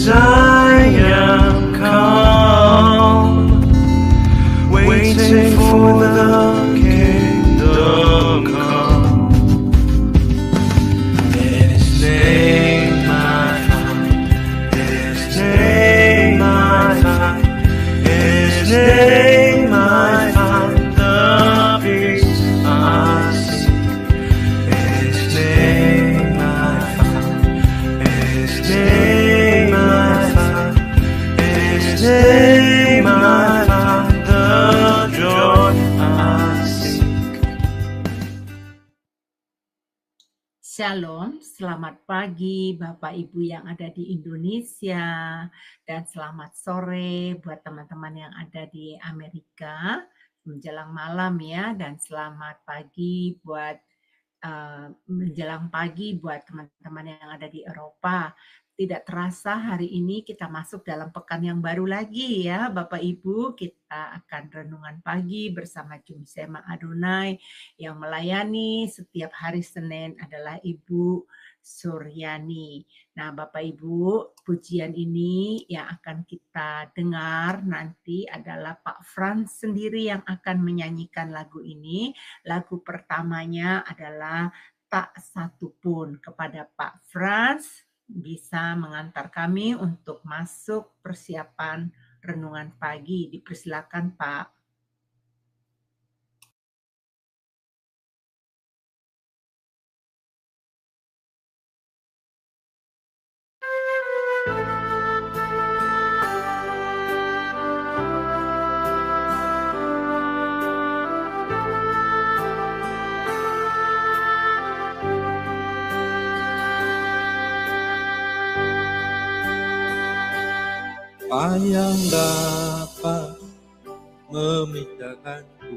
Zion come, waiting for the kingdom come. In His name I find, in His name I find, in His name I find the peace I seek. In His name I find, in His name I find, in His name I find the joy I seek. Shalom, selamat pagi Bapak Ibu yang ada di Indonesia dan selamat sore buat teman-teman yang ada di Amerika menjelang malam ya, dan selamat pagi buat menjelang pagi buat teman-teman yang ada di Eropa. Tidak terasa hari ini kita masuk dalam pekan yang baru lagi ya Bapak Ibu. Kita akan renungan pagi bersama Jumsema Adonai. Yang melayani setiap hari Senin adalah Ibu Suryani. Nah Bapak Ibu, pujian ini yang akan kita dengar nanti adalah Pak Frans sendiri yang akan menyanyikan lagu ini. Lagu pertamanya adalah Tak Satu Pun. Kepada Pak Frans bisa mengantar kami untuk masuk persiapan renungan pagi. Dipersilakan Pak. Apa yang dapat memindahkanku?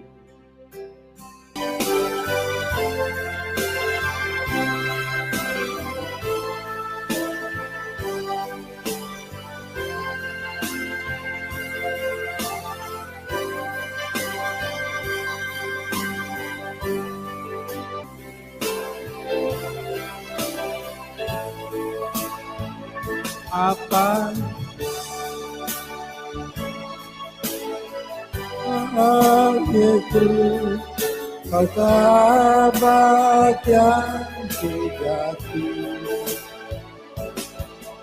Apa itu sahabat yang sejati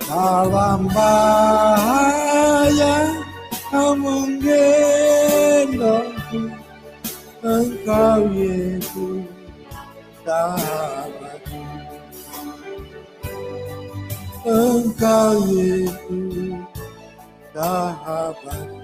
dalam bahaya kau menggendongku, Engkau Yesus sahabatku, Engkau Yesus sahabatku.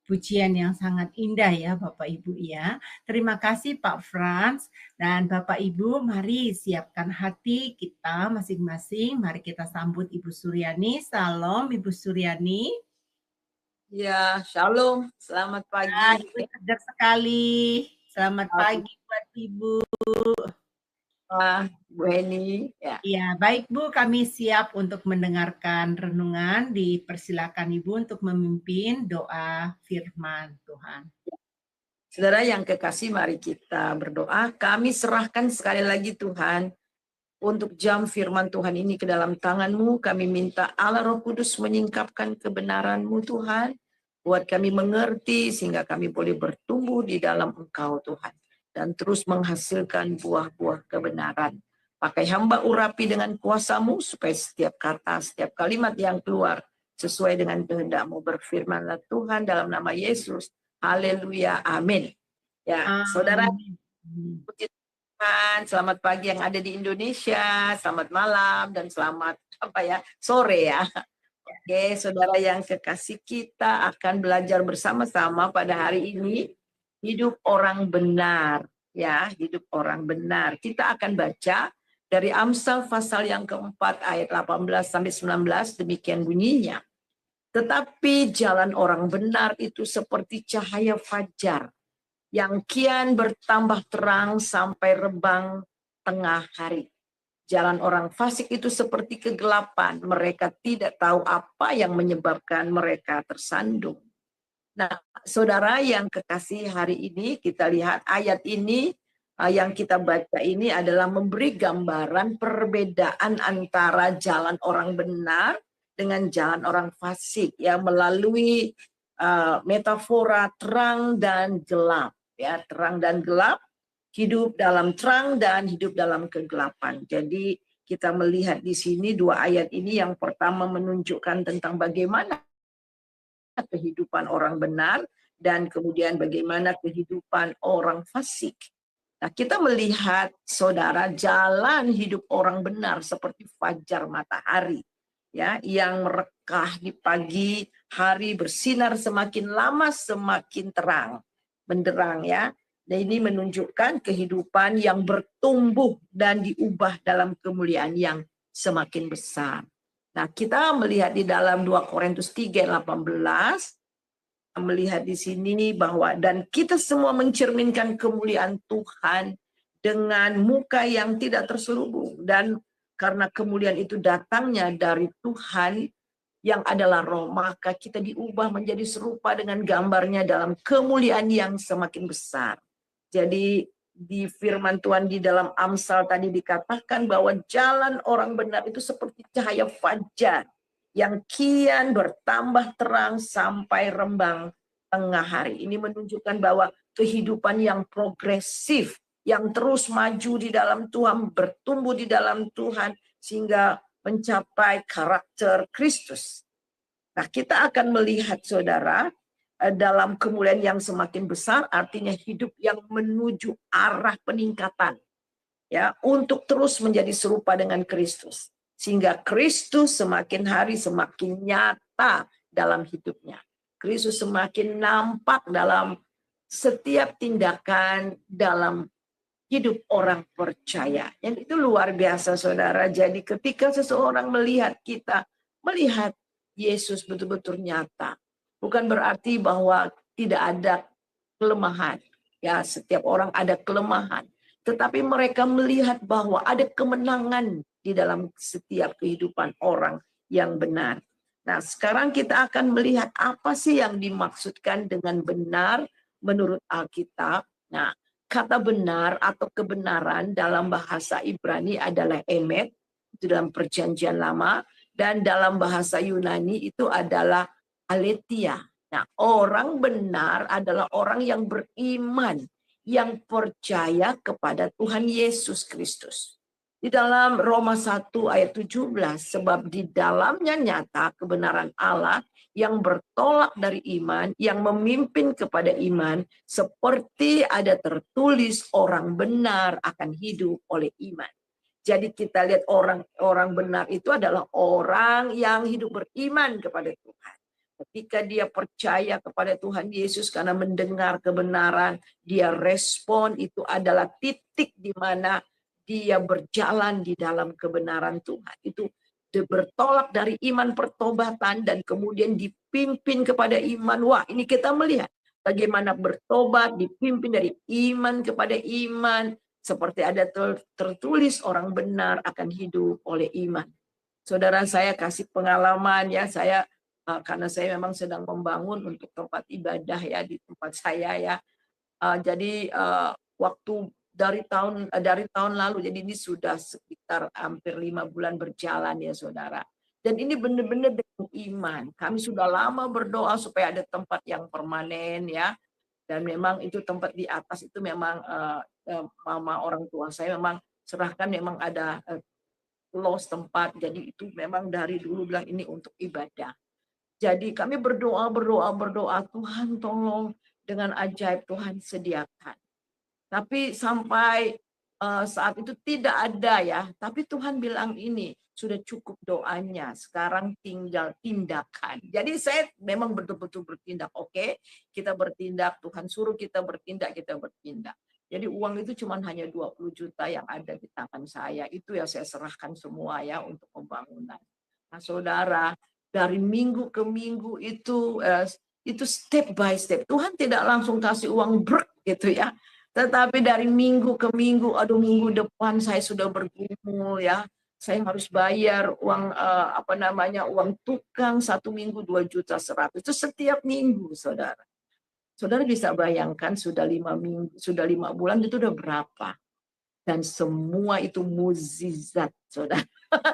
Pujian yang sangat indah ya Bapak Ibu ya. Terima kasih Pak Frans. Dan Bapak Ibu, mari siapkan hati kita masing-masing. Mari kita sambut Ibu Suryani. Salam Ibu Suryani. Ya, shalom. Selamat pagi. Ibu cerdas sekali. Selamat pagi buat Ibu. Bu Heni. Ya, baik Bu, kami siap untuk mendengarkan renungan. Dipersilakan Ibu untuk memimpin doa firman Tuhan. Saudara yang kekasih, mari kita berdoa. Kami serahkan sekali lagi Tuhan untuk jam firman Tuhan ini ke dalam tangan-Mu. Kami minta Allah Roh Kudus menyingkapkan kebenaran-Mu Tuhan, buat kami mengerti sehingga kami boleh bertumbuh di dalam Engkau Tuhan, dan terus menghasilkan buah-buah kebenaran. Pakai hamba urapi dengan kuasa-Mu, supaya setiap kata, setiap kalimat yang keluar sesuai dengan kehendak-Mu. Berfirmanlah Tuhan dalam nama Yesus. Haleluya, amin. Ya, saudara, puji Tuhan, selamat pagi yang ada di Indonesia, selamat malam, dan selamat sore ya. Oke, saudara yang kekasih, kita akan belajar bersama-sama pada hari ini, hidup orang benar. Ya, hidup orang benar. Kita akan baca dari Amsal pasal yang keempat ayat 18-19, demikian bunyinya. Tetapi jalan orang benar itu seperti cahaya fajar yang kian bertambah terang sampai rebang tengah hari. Jalan orang fasik itu seperti kegelapan, mereka tidak tahu apa yang menyebabkan mereka tersandung. Nah, saudara yang kekasih, hari ini kita lihat ayat ini yang kita baca ini adalah memberi gambaran perbedaan antara jalan orang benar dengan jalan orang fasik, ya, melalui metafora terang dan gelap, ya, terang dan gelap, hidup dalam terang dan hidup dalam kegelapan. Jadi kita melihat di sini dua ayat ini, yang pertama menunjukkan tentang bagaimana kehidupan orang benar dan kemudian bagaimana kehidupan orang fasik. Nah, kita melihat, saudara, jalan hidup orang benar seperti fajar matahari, ya, yang merekah di pagi hari, bersinar semakin lama semakin terang, benderang, ya. Dan ini menunjukkan kehidupan yang bertumbuh dan diubah dalam kemuliaan yang semakin besar. Nah, kita melihat di dalam 2 Korintus 3:18, melihat di sini bahwa dan kita semua mencerminkan kemuliaan Tuhan dengan muka yang tidak terselubung, dan karena kemuliaan itu datangnya dari Tuhan yang adalah Roh, maka kita diubah menjadi serupa dengan gambarnya dalam kemuliaan yang semakin besar. Jadi di firman Tuhan di dalam Amsal tadi dikatakan bahwa jalan orang benar itu seperti cahaya fajar yang kian bertambah terang sampai rembang tengah hari. Ini menunjukkan bahwa kehidupan yang progresif, yang terus maju di dalam Tuhan, bertumbuh di dalam Tuhan, sehingga mencapai karakter Kristus. Nah, kita akan melihat, saudara, dalam kemuliaan yang semakin besar, artinya hidup yang menuju arah peningkatan, ya, untuk terus menjadi serupa dengan Kristus, sehingga Kristus semakin hari semakin nyata dalam hidupnya. Kristus semakin nampak dalam setiap tindakan dalam hidup orang percaya. Yang itu luar biasa, saudara. Jadi ketika seseorang melihat kita, melihat Yesus betul-betul nyata, bukan berarti bahwa tidak ada kelemahan. Ya, setiap orang ada kelemahan. Tetapi mereka melihat bahwa ada kemenangan di dalam setiap kehidupan orang yang benar. Nah, sekarang kita akan melihat apa sih yang dimaksudkan dengan benar menurut Alkitab. Nah, kata benar atau kebenaran dalam bahasa Ibrani adalah emet, itu dalam Perjanjian Lama, dan dalam bahasa Yunani itu adalah aletheia. Nah, orang benar adalah orang yang beriman, yang percaya kepada Tuhan Yesus Kristus. Di dalam Roma 1 ayat 17, sebab di dalamnya nyata kebenaran Allah yang bertolak dari iman, yang memimpin kepada iman, seperti ada tertulis orang benar akan hidup oleh iman. Jadi kita lihat orang benar itu adalah orang yang hidup beriman kepada Tuhan. Ketika dia percaya kepada Tuhan Yesus karena mendengar kebenaran, dia respon, itu adalah titik di mana dia berjalan di dalam kebenaran Tuhan. Itu bertolak dari iman pertobatan dan kemudian dipimpin kepada iman. Wah, ini kita melihat bagaimana bertobat dipimpin dari iman kepada iman. Seperti ada tertulis orang benar akan hidup oleh iman. Saudara, saya kasih pengalaman, ya, saya karena saya memang sedang membangun untuk tempat ibadah, ya, di tempat saya, ya. Jadi waktu dari tahun lalu, jadi ini sudah sekitar hampir 5 bulan berjalan, ya, saudara. Dan ini benar-benar dengan iman. Kami sudah lama berdoa supaya ada tempat yang permanen, ya. Dan memang itu tempat di atas itu memang mama orang tua saya memang serahkan, memang ada los tempat. Jadi itu memang dari dulu bilang ini untuk ibadah. Jadi kami berdoa, Tuhan tolong dengan ajaib Tuhan sediakan. Tapi sampai saat itu tidak ada, ya. Tapi Tuhan bilang ini sudah cukup doanya, sekarang tinggal tindakan. Jadi saya memang betul-betul bertindak. Oke, kita bertindak, Tuhan suruh kita bertindak, kita bertindak. Jadi uang itu cuma hanya 20 juta yang ada di tangan saya. Itu ya saya serahkan semua, ya, untuk pembangunan. Nah, saudara, dari minggu ke minggu itu step by step. Tuhan tidak langsung kasih uang brek gitu, ya. Tetapi dari minggu ke minggu, aduh, minggu depan saya sudah bergumul, ya. Saya harus bayar uang uang tukang 1 minggu 2,1 juta. Itu setiap minggu, saudara. Saudara bisa bayangkan sudah 5 minggu, sudah 5 bulan itu udah berapa? Dan semua itu mukjizat, saudara.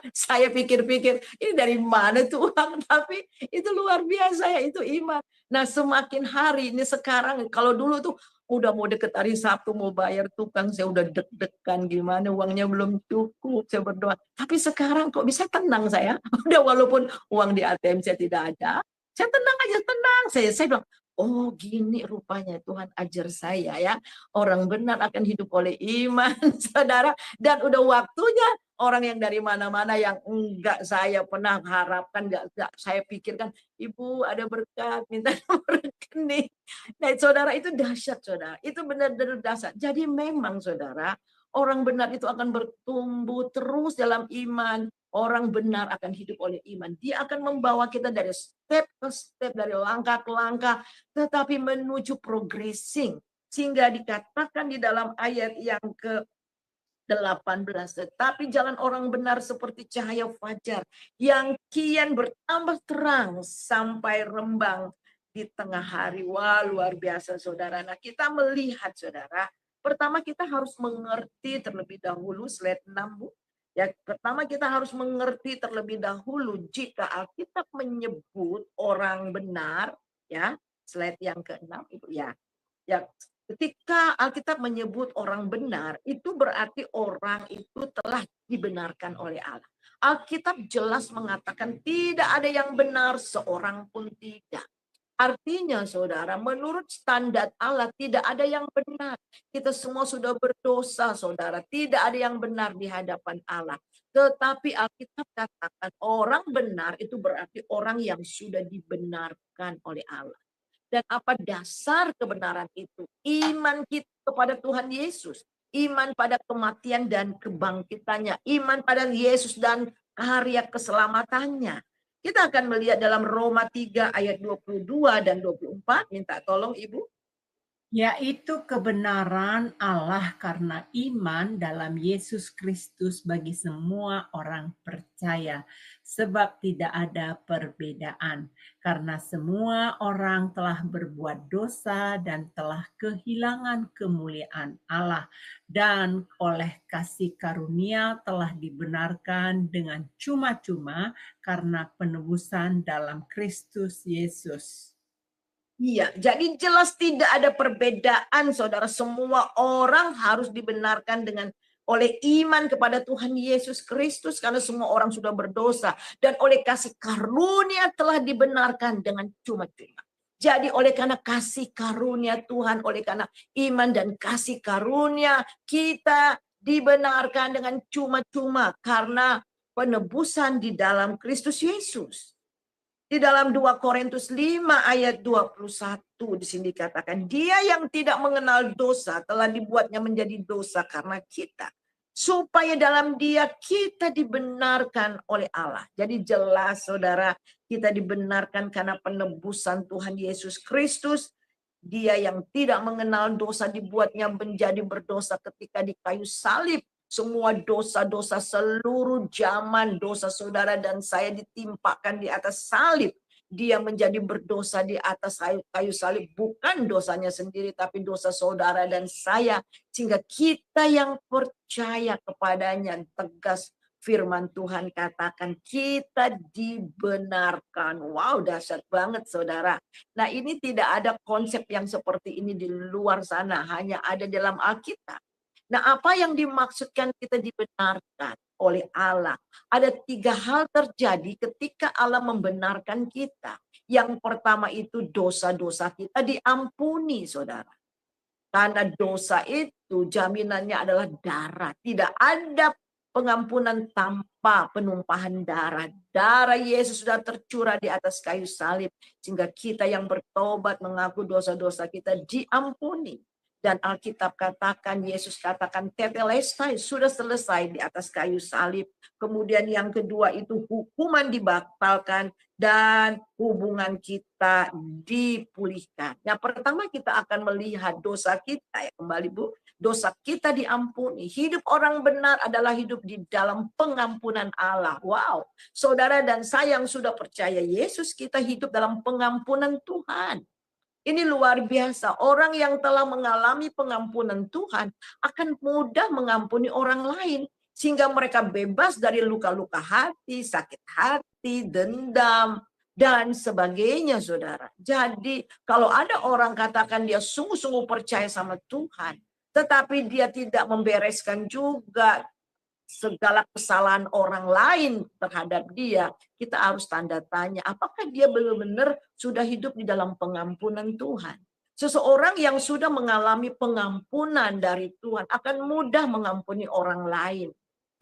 Saya pikir-pikir, ini dari mana Tuhan? Tapi itu luar biasa ya, itu iman. Nah semakin hari ini sekarang, kalau dulu tuh udah mau deket hari Sabtu, mau bayar tukang, saya udah deg-degan gimana, uangnya belum cukup, saya berdoa. Tapi sekarang kok bisa tenang saya? Udah walaupun uang di ATM saya tidak ada, saya tenang aja, tenang. Saya bilang, oh gini rupanya Tuhan ajar saya ya. Orang benar akan hidup oleh iman, saudara. Dan udah waktunya orang yang dari mana-mana yang enggak saya pernah harapkan, enggak saya pikirkan, Ibu ada berkat, minta nomor rekening. Nah, saudara itu dahsyat, saudara. Itu benar-benar dahsyat. Jadi memang, saudara, orang benar itu akan bertumbuh terus dalam iman. Orang benar akan hidup oleh iman. Dia akan membawa kita dari step ke step, dari langkah ke langkah, tetapi menuju progressing. Sehingga dikatakan di dalam ayat yang ke-18, tetapi jalan orang benar seperti cahaya fajar yang kian bertambah terang sampai rembang di tengah hari. Wah, luar biasa, saudara. Nah, kita melihat, saudara, pertama kita harus mengerti terlebih dahulu, slide 6, Bu. Ya, pertama kita harus mengerti terlebih dahulu jika Alkitab menyebut orang benar, ya, slide yang ke-6 Ibu ya. Ya, ketika Alkitab menyebut orang benar, itu berarti orang itu telah dibenarkan oleh Allah. Alkitab jelas mengatakan tidak ada yang benar, seorang pun tidak. Artinya, saudara, menurut standar Allah tidak ada yang benar. Kita semua sudah berdosa, saudara. Tidak ada yang benar di hadapan Allah. Tetapi Alkitab katakan orang benar itu berarti orang yang sudah dibenarkan oleh Allah. Dan apa dasar kebenaran itu? Iman kita kepada Tuhan Yesus. Iman pada kematian dan kebangkitannya. Iman pada Yesus dan karya keselamatannya. Kita akan melihat dalam Roma 3 ayat 22 dan 24. Minta tolong Ibu. Yaitu kebenaran Allah karena iman dalam Yesus Kristus bagi semua orang percaya. Sebab tidak ada perbedaan. Karena semua orang telah berbuat dosa dan telah kehilangan kemuliaan Allah. Dan oleh kasih karunia telah dibenarkan dengan cuma-cuma karena penebusan dalam Kristus Yesus. Iya, jadi jelas tidak ada perbedaan, saudara. Semua orang harus dibenarkan dengan oleh iman kepada Tuhan Yesus Kristus, karena semua orang sudah berdosa, dan oleh kasih karunia telah dibenarkan dengan cuma-cuma. Jadi oleh karena kasih karunia Tuhan, oleh karena iman dan kasih karunia, kita dibenarkan dengan cuma-cuma karena penebusan di dalam Kristus Yesus. Di dalam 2 Korintus 5 ayat 21 di sini dikatakan, dia yang tidak mengenal dosa telah dibuatnya menjadi dosa karena kita, supaya dalam dia kita dibenarkan oleh Allah. Jadi jelas, saudara, kita dibenarkan karena penebusan Tuhan Yesus Kristus. Dia yang tidak mengenal dosa dibuatnya menjadi berdosa ketika di kayu salib. Semua dosa-dosa seluruh zaman, dosa saudara dan saya ditimpakan di atas salib. Dia menjadi berdosa di atas kayu salib, bukan dosanya sendiri, tapi dosa saudara dan saya. Sehingga kita yang percaya kepadanya, tegas firman Tuhan katakan, kita dibenarkan. Wow, dahsyat banget, saudara. Nah, ini tidak ada konsep yang seperti ini di luar sana, hanya ada dalam Alkitab. Nah, apa yang dimaksudkan kita dibenarkan oleh Allah? Ada 3 hal terjadi ketika Allah membenarkan kita. Yang pertama itu dosa-dosa kita diampuni, saudara. Karena dosa itu jaminannya adalah darah. Tidak ada pengampunan tanpa penumpahan darah. Darah Yesus sudah tercurah di atas kayu salib. Sehingga kita yang bertobat mengaku dosa-dosa kita diampuni. Dan Alkitab katakan, Yesus katakan, tetelestai, sudah selesai di atas kayu salib. Kemudian yang kedua itu hukuman dibatalkan dan hubungan kita dipulihkan. Yang pertama kita akan melihat dosa kita, ya kembali Bu, dosa kita diampuni. Hidup orang benar adalah hidup di dalam pengampunan Allah. Wow, saudara dan saya yang sudah percaya Yesus, kita hidup dalam pengampunan Tuhan. Ini luar biasa. Orang yang telah mengalami pengampunan Tuhan akan mudah mengampuni orang lain. Sehingga mereka bebas dari luka-luka hati, sakit hati, dendam, dan sebagainya, saudara. Jadi kalau ada orang katakan dia sungguh-sungguh percaya sama Tuhan, tetapi dia tidak membereskan juga segala kesalahan orang lain terhadap dia, kita harus tanda tanya, apakah dia benar-benar sudah hidup di dalam pengampunan Tuhan. Seseorang yang sudah mengalami pengampunan dari Tuhan akan mudah mengampuni orang lain.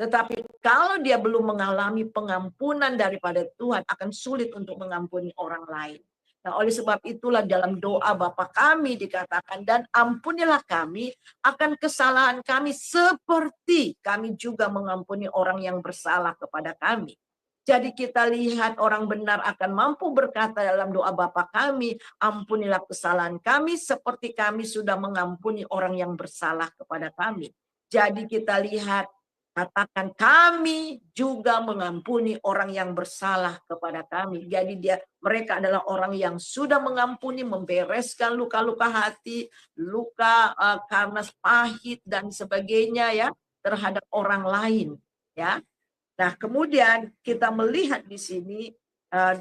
Tetapi kalau dia belum mengalami pengampunan daripada Tuhan, akan sulit untuk mengampuni orang lain. Nah, oleh sebab itulah dalam doa Bapa kami dikatakan, dan ampunilah kami akan kesalahan kami seperti kami juga mengampuni orang yang bersalah kepada kami. Jadi kita lihat orang benar akan mampu berkata dalam doa Bapa kami, ampunilah kesalahan kami seperti kami sudah mengampuni orang yang bersalah kepada kami. Jadi kita lihat, katakan kami juga mengampuni orang yang bersalah kepada kami. Jadi mereka adalah orang yang sudah mengampuni, membereskan luka-luka hati, luka karena pahit dan sebagainya ya terhadap orang lain ya. Nah, kemudian kita melihat di sini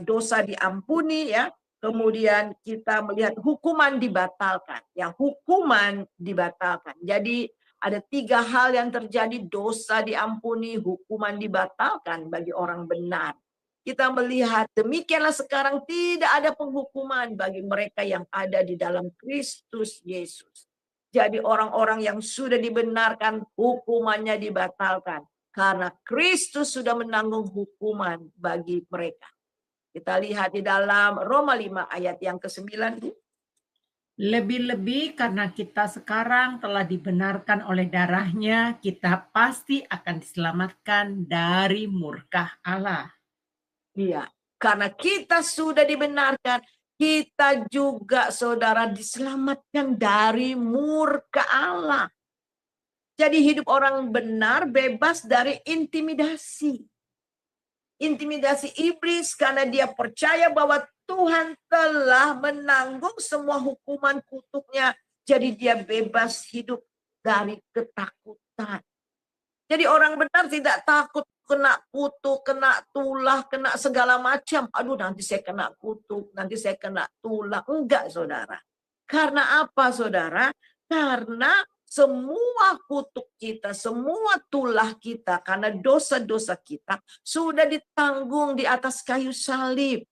dosa diampuni ya. Kemudian kita melihat hukuman dibatalkan. Ya, hukuman dibatalkan. Jadi ada 3 hal yang terjadi, dosa diampuni, hukuman dibatalkan bagi orang benar. Kita melihat demikianlah sekarang tidak ada penghukuman bagi mereka yang ada di dalam Kristus Yesus. Jadi orang-orang yang sudah dibenarkan hukumannya dibatalkan. Karena Kristus sudah menanggung hukuman bagi mereka. Kita lihat di dalam Roma 5 ayat yang ke-9. Lebih-lebih karena kita sekarang telah dibenarkan oleh darahnya, kita pasti akan diselamatkan dari murka Allah. Iya, karena kita sudah dibenarkan, kita juga saudara diselamatkan dari murka Allah. Jadi hidup orang benar bebas dari intimidasi. Intimidasi iblis karena dia percaya bahwa Tuhan telah menanggung semua hukuman kutuknya. Jadi dia bebas hidup dari ketakutan. Jadi orang benar tidak takut kena kutuk, kena tulah, kena segala macam. Aduh, nanti saya kena kutuk, nanti saya kena tulah. Enggak, saudara. Karena apa, saudara? Karena semua kutuk kita, semua tulah kita, karena dosa-dosa kita sudah ditanggung di atas kayu salib.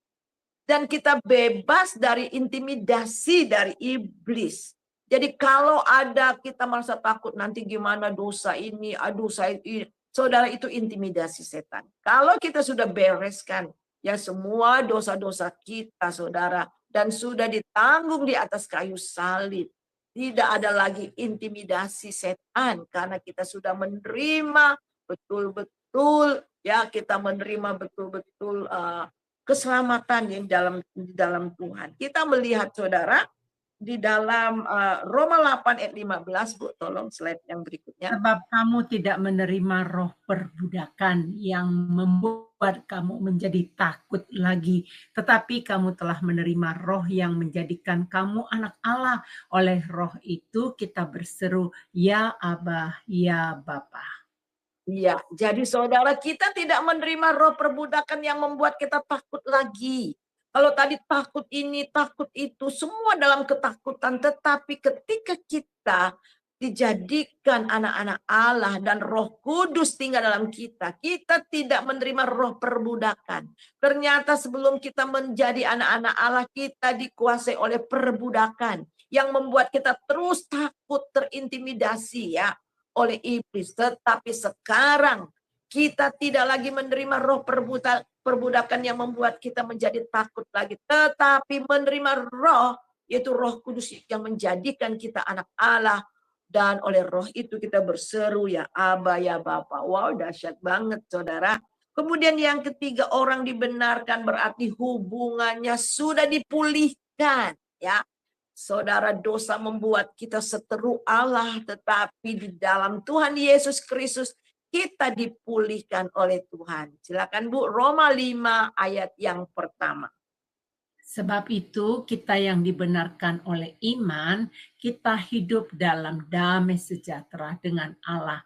Dan kita bebas dari intimidasi dari iblis. Jadi kalau ada kita merasa takut nanti gimana dosa ini, aduh saya ini. Saudara, itu intimidasi setan. Kalau kita sudah bereskan ya semua dosa-dosa kita, saudara, dan sudah ditanggung di atas kayu salib, tidak ada lagi intimidasi setan karena kita sudah menerima betul-betul ya, kita menerima betul-betul keselamatan yang di dalam Tuhan. Kita melihat saudara di dalam Roma 8 ayat 15, Bu, tolong slide yang berikutnya. Sebab kamu tidak menerima roh perbudakan yang membuat kamu menjadi takut lagi, tetapi kamu telah menerima roh yang menjadikan kamu anak Allah. Oleh roh itu kita berseru, ya Abba, ya Bapa. Iya, jadi saudara kita tidak menerima roh perbudakan yang membuat kita takut lagi. Kalau tadi takut ini, takut itu, semua dalam ketakutan. Tetapi ketika kita dijadikan anak-anak Allah dan Roh Kudus tinggal dalam kita, kita tidak menerima roh perbudakan. Ternyata sebelum kita menjadi anak-anak Allah, kita dikuasai oleh perbudakan yang membuat kita terus takut, terintimidasi ya oleh iblis. Tetapi sekarang kita tidak lagi menerima roh perbudakan yang membuat kita menjadi takut lagi, tetapi menerima roh, yaitu Roh Kudus yang menjadikan kita anak Allah, dan oleh roh itu kita berseru ya Aba ya Bapa. Wow, dahsyat banget saudara. Kemudian yang ketiga, orang dibenarkan berarti hubungannya sudah dipulihkan ya. Saudara, dosa membuat kita seteru Allah, tetapi di dalam Tuhan Yesus Kristus kita dipulihkan oleh Tuhan. Silakan Bu, Roma 5 ayat yang pertama. Sebab itu kita yang dibenarkan oleh iman, kita hidup dalam damai sejahtera dengan Allah.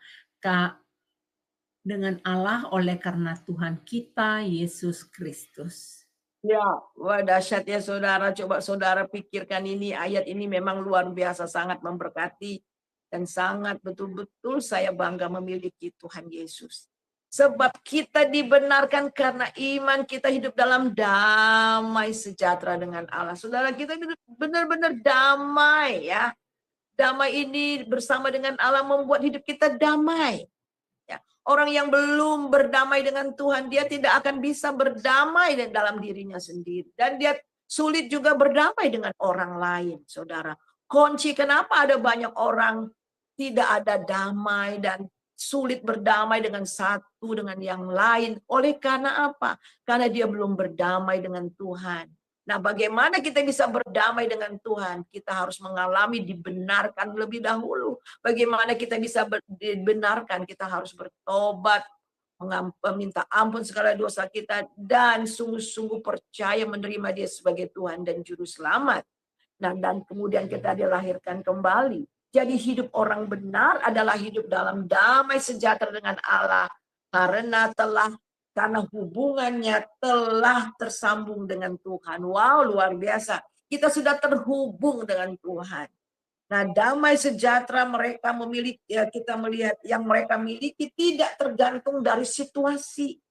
Oleh karena Tuhan kita Yesus Kristus. Ya, wah dahsyat ya saudara. Coba saudara pikirkan ini, ayat ini memang luar biasa, sangat memberkati. Dan sangat betul-betul saya bangga memiliki Tuhan Yesus. Sebab kita dibenarkan karena iman, kita hidup dalam damai sejahtera dengan Allah. Saudara, kita benar-benar damai ya. Damai ini bersama dengan Allah membuat hidup kita damai. Ya. Orang yang belum berdamai dengan Tuhan, dia tidak akan bisa berdamai dalam dirinya sendiri. Dan dia sulit juga berdamai dengan orang lain, saudara. Kunci kenapa ada banyak orang tidak ada damai dan sulit berdamai dengan satu dengan yang lain. Oleh karena apa? Karena dia belum berdamai dengan Tuhan. Nah, bagaimana kita bisa berdamai dengan Tuhan? Kita harus mengalami dibenarkan lebih dahulu. Bagaimana kita bisa dibenarkan? Kita harus bertobat, meminta ampun segala dosa kita, dan sungguh-sungguh percaya menerima Dia sebagai Tuhan dan Juru Selamat. Nah, dan kemudian kita dilahirkan kembali. Jadi hidup orang benar adalah hidup dalam damai sejahtera dengan Allah. Karena hubungannya telah tersambung dengan Tuhan. Wow, luar biasa. Kita sudah terhubung dengan Tuhan. Nah, damai sejahtera mereka memiliki, ya kita melihat yang mereka miliki tidak tergantung dari situasi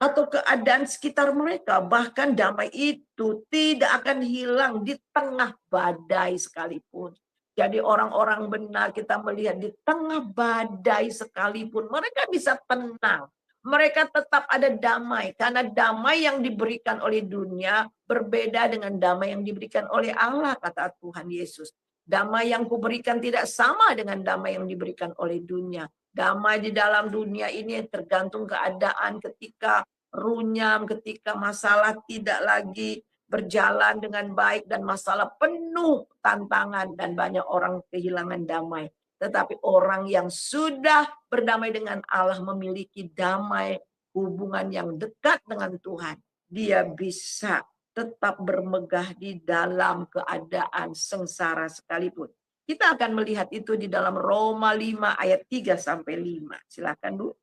atau keadaan sekitar mereka. Bahkan damai itu tidak akan hilang di tengah badai sekalipun. Jadi orang-orang benar kita melihat di tengah badai sekalipun mereka bisa tenang. Mereka tetap ada damai. Karena damai yang diberikan oleh dunia berbeda dengan damai yang diberikan oleh Allah, kata Tuhan Yesus. Damai yang kuberikan tidak sama dengan damai yang diberikan oleh dunia. Damai di dalam dunia ini tergantung keadaan ketika runyam, ketika masalah tidak lagi berjalan dengan baik dan masalah penuh tantangan dan banyak orang kehilangan damai. Tetapi orang yang sudah berdamai dengan Allah memiliki damai, hubungan yang dekat dengan Tuhan. Dia bisa tetap bermegah di dalam keadaan sengsara sekalipun. Kita akan melihat itu di dalam Roma 5 ayat 3-5. Silakan Bu.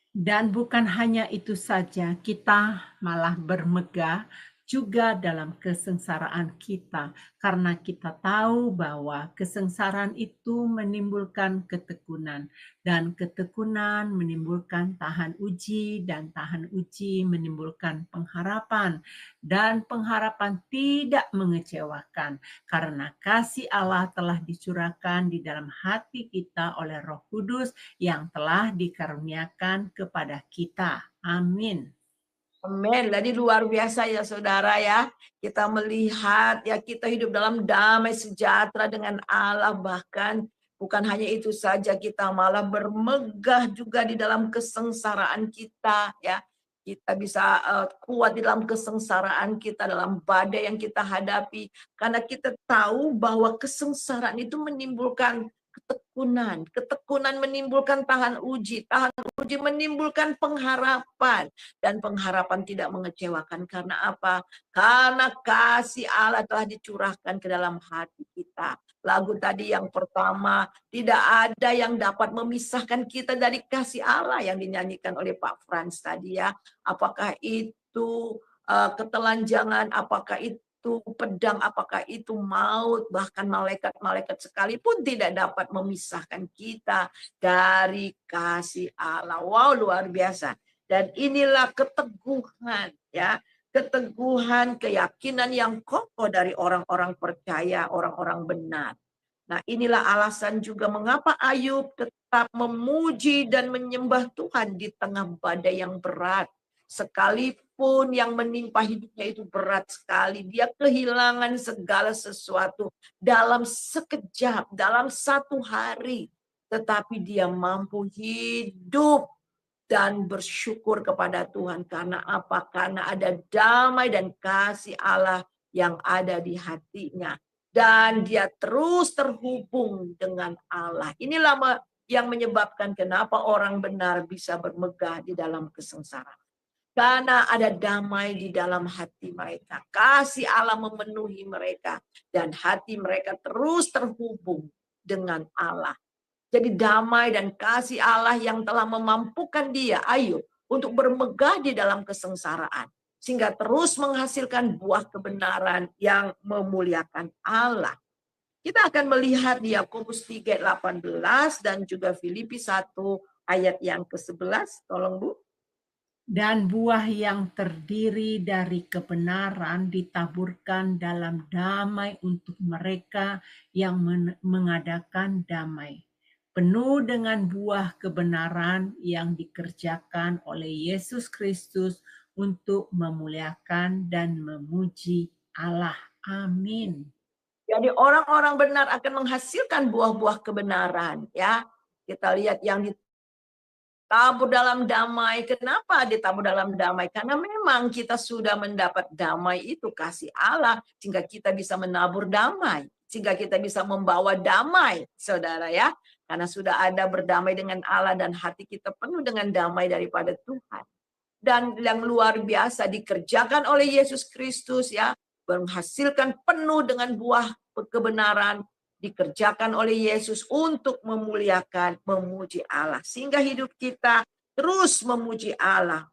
Dan bukan hanya itu saja, kita malah bermegah juga dalam kesengsaraan kita, karena kita tahu bahwa kesengsaraan itu menimbulkan ketekunan, dan ketekunan menimbulkan tahan uji, dan tahan uji menimbulkan pengharapan, dan pengharapan tidak mengecewakan, karena kasih Allah telah dicurahkan di dalam hati kita oleh Roh Kudus yang telah dikaruniakan kepada kita. Amin. Amin. Jadi luar biasa ya saudara ya. Kita melihat ya kita hidup dalam damai sejahtera dengan Allah. Bahkan bukan hanya itu saja, kita malah bermegah juga di dalam kesengsaraan kita ya. Kita bisa kuat di dalam kesengsaraan kita, dalam badai yang kita hadapi. Karena kita tahu bahwa kesengsaraan itu menimbulkan ketekunan. Ketekunan menimbulkan tahan uji menimbulkan pengharapan. Dan pengharapan tidak mengecewakan. Karena apa? Karena kasih Allah telah dicurahkan ke dalam hati kita. Lagu tadi yang pertama, tidak ada yang dapat memisahkan kita dari kasih Allah yang dinyanyikan oleh Pak Frans tadi ya. Apakah itu ketelanjangan, apakah itu pedang, apakah itu maut, bahkan malaikat-malaikat sekalipun tidak dapat memisahkan kita dari kasih Allah. Wow, luar biasa. Dan inilah keteguhan ya, keteguhan, keyakinan yang kokoh dari orang-orang percaya, orang-orang benar. Nah, inilah alasan juga mengapa Ayub tetap memuji dan menyembah Tuhan di tengah badai yang berat. Sekalipun yang menimpa hidupnya itu berat sekali, dia kehilangan segala sesuatu dalam sekejap, dalam satu hari. Tetapi dia mampu hidup dan bersyukur kepada Tuhan. Karena apa? Karena ada damai dan kasih Allah yang ada di hatinya. Dan dia terus terhubung dengan Allah. Inilah yang menyebabkan kenapa orang benar bisa bermegah di dalam kesengsaraan. Karena ada damai di dalam hati mereka. Kasih Allah memenuhi mereka. Dan hati mereka terus terhubung dengan Allah. Jadi damai dan kasih Allah yang telah memampukan dia, Ayub, untuk bermegah di dalam kesengsaraan. Sehingga terus menghasilkan buah kebenaran yang memuliakan Allah. Kita akan melihat di Yakobus 3:18 dan juga Filipi 1 ayat yang ke-11. Tolong Bu. Dan buah yang terdiri dari kebenaran ditaburkan dalam damai untuk mereka yang mengadakan damai. Penuh dengan buah kebenaran yang dikerjakan oleh Yesus Kristus untuk memuliakan dan memuji Allah. Amin. Jadi orang-orang benar akan menghasilkan buah-buah kebenaran, ya. Kita lihat yang ditabur dalam damai. Kenapa ditabur dalam damai? Karena memang kita sudah mendapat damai itu kasih Allah, sehingga kita bisa menabur damai, sehingga kita bisa membawa damai, saudara ya. Karena sudah ada berdamai dengan Allah dan hati kita penuh dengan damai daripada Tuhan. Dan yang luar biasa dikerjakan oleh Yesus Kristus ya, menghasilkan penuh dengan buah kebenaran, dikerjakan oleh Yesus untuk memuliakan, memuji Allah. Sehingga hidup kita terus memuji Allah.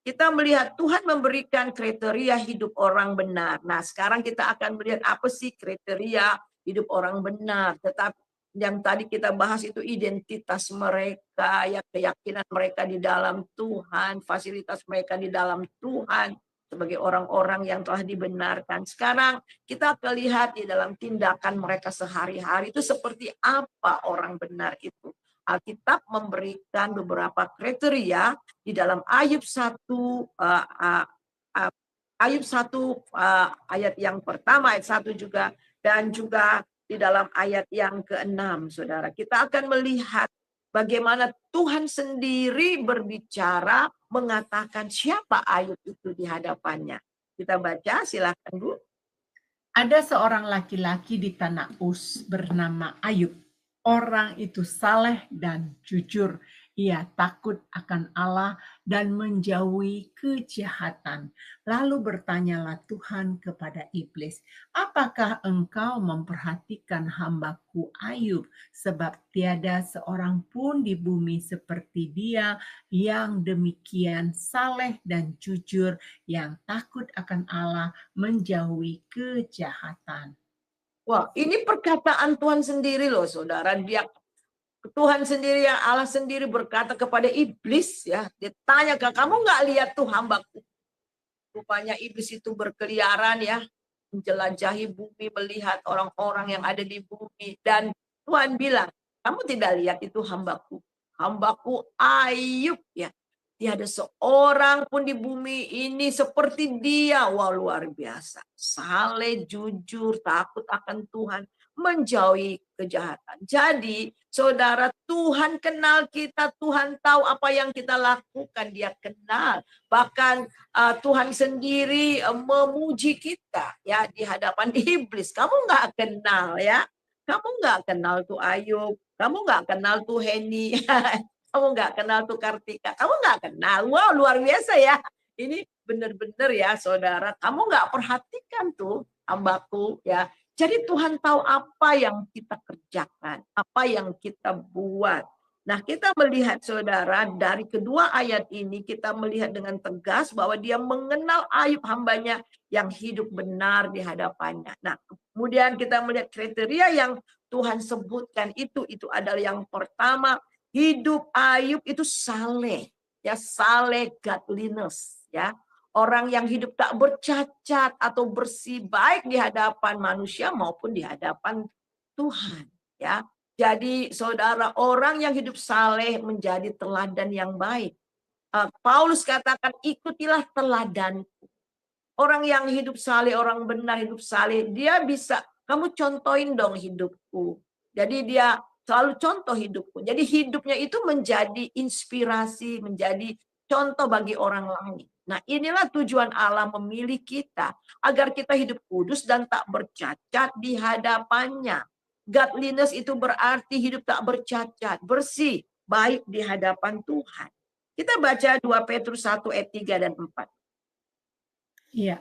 Kita melihat Tuhan memberikan kriteria hidup orang benar. Nah, sekarang kita akan melihat apa sih kriteria hidup orang benar. Tetapi yang tadi kita bahas itu identitas mereka, ya, keyakinan mereka di dalam Tuhan, fasilitas mereka di dalam Tuhan sebagai orang-orang yang telah dibenarkan. Sekarang kita akan lihat di dalam tindakan mereka sehari-hari itu seperti apa orang benar itu. Alkitab memberikan beberapa kriteria di dalam Ayub 1 ayat yang pertama, ayat 1 juga, dan juga di dalam ayat yang ke-6, saudara. Kita akan melihat bagaimana Tuhan sendiri berbicara, mengatakan siapa Ayub itu di hadapannya. Kita baca, silakan Bu. Ada seorang laki-laki di tanah Uz bernama Ayub. Orang itu saleh dan jujur. Ia takut akan Allah dan menjauhi kejahatan. Lalu bertanyalah Tuhan kepada iblis, apakah engkau memperhatikan hambaku Ayub? Sebab tiada seorang pun di bumi seperti dia yang demikian saleh dan jujur, yang takut akan Allah, menjauhi kejahatan. Wah, ini perkataan Tuhan sendiri loh, saudara. Tuhan sendiri, yang Allah sendiri berkata kepada iblis, ya, dia tanya, kamu nggak lihat tuh hambaku? Rupanya iblis itu berkeliaran ya, menjelajahi bumi, melihat orang-orang yang ada di bumi. Dan Tuhan bilang, kamu tidak lihat itu hambaku? Hambaku Ayub ya. Tiada seorang pun di bumi ini seperti dia. Wah, luar biasa. Saleh, jujur, takut akan Tuhan, menjauhi kejahatan. Jadi, saudara, Tuhan kenal kita, Tuhan tahu apa yang kita lakukan, dia kenal. Bahkan Tuhan sendiri memuji kita ya di hadapan iblis. Kamu nggak kenal ya, kamu nggak kenal tuh Ayub, kamu nggak kenal tuh Heni, kamu nggak kenal tuh Kartika, kamu nggak kenal. Wow, luar biasa ya. Ini benar-benar ya, saudara. Kamu nggak perhatikan tuh hambaku ya. Jadi Tuhan tahu apa yang kita kerjakan, apa yang kita buat. Nah, kita melihat, saudara, dari kedua ayat ini kita melihat dengan tegas bahwa dia mengenal Ayub hambanya yang hidup benar di hadapannya. Nah, kemudian kita melihat kriteria yang Tuhan sebutkan itu adalah yang pertama, hidup Ayub itu saleh, ya, saleh, godliness, ya. Orang yang hidup tak bercacat atau bersih, baik di hadapan manusia maupun di hadapan Tuhan, ya. Jadi saudara, orang yang hidup saleh menjadi teladan yang baik. Paulus katakan, ikutilah teladanku. Orang yang hidup saleh, orang benar hidup saleh, dia bisa, kamu contohin dong hidupku. Jadi dia selalu contoh hidupku. Jadi hidupnya itu menjadi inspirasi, menjadi contoh bagi orang lain. Nah, inilah tujuan Allah memilih kita, agar kita hidup kudus dan tak bercacat di hadapannya. Godliness itu berarti hidup tak bercacat, bersih, baik di hadapan Tuhan. Kita baca 2 Petrus 1 ayat 3 dan 4. Iya,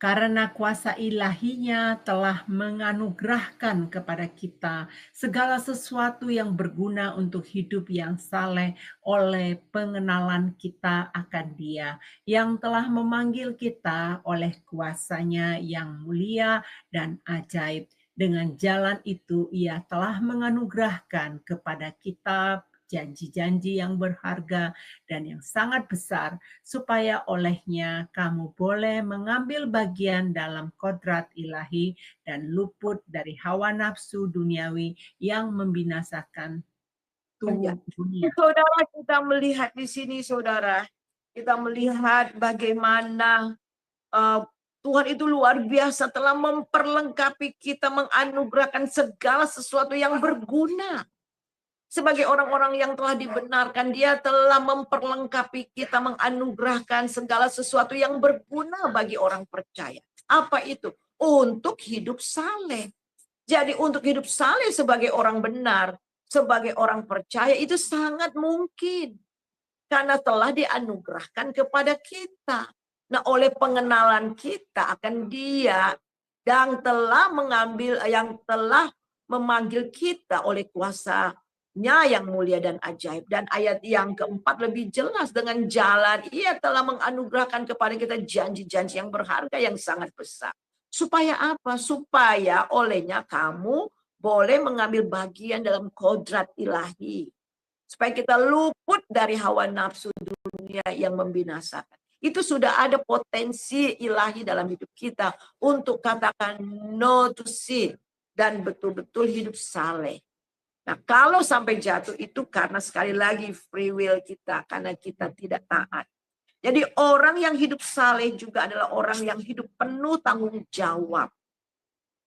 karena kuasa ilahinya telah menganugerahkan kepada kita segala sesuatu yang berguna untuk hidup yang saleh oleh pengenalan kita akan Dia, yang telah memanggil kita oleh kuasanya yang mulia dan ajaib. Dengan jalan itu Ia telah menganugerahkan kepada kita janji-janji yang berharga dan yang sangat besar, supaya olehnya kamu boleh mengambil bagian dalam kodrat ilahi dan luput dari hawa nafsu duniawi yang membinasakan Ya. dunia. Saudara, kita melihat di sini, saudara, kita melihat bagaimana Tuhan itu luar biasa telah memperlengkapi kita, menganugerahkan segala sesuatu yang berguna. Sebagai orang-orang yang telah dibenarkan, Dia telah memperlengkapi kita, menganugerahkan segala sesuatu yang berguna bagi orang percaya. Apa itu? Untuk hidup saleh. Jadi untuk hidup saleh sebagai orang benar, sebagai orang percaya itu sangat mungkin. Karena telah dianugerahkan kepada kita. Nah, oleh pengenalan kita akan Dia yang telah memanggil kita oleh kuasa-Nya yang mulia dan ajaib. Dan ayat yang keempat lebih jelas, dengan jalan Ia telah menganugerahkan kepada kita janji-janji yang berharga yang sangat besar. Supaya apa? Supaya olehnya kamu boleh mengambil bagian dalam kodrat ilahi. Supaya kita luput dari hawa nafsu dunia yang membinasakan. Itu sudah ada potensi ilahi dalam hidup kita untuk katakan no to sin dan betul-betul hidup saleh. Nah, kalau sampai jatuh itu karena sekali lagi free will kita, karena kita tidak taat. Jadi orang yang hidup saleh juga adalah orang yang hidup penuh tanggung jawab.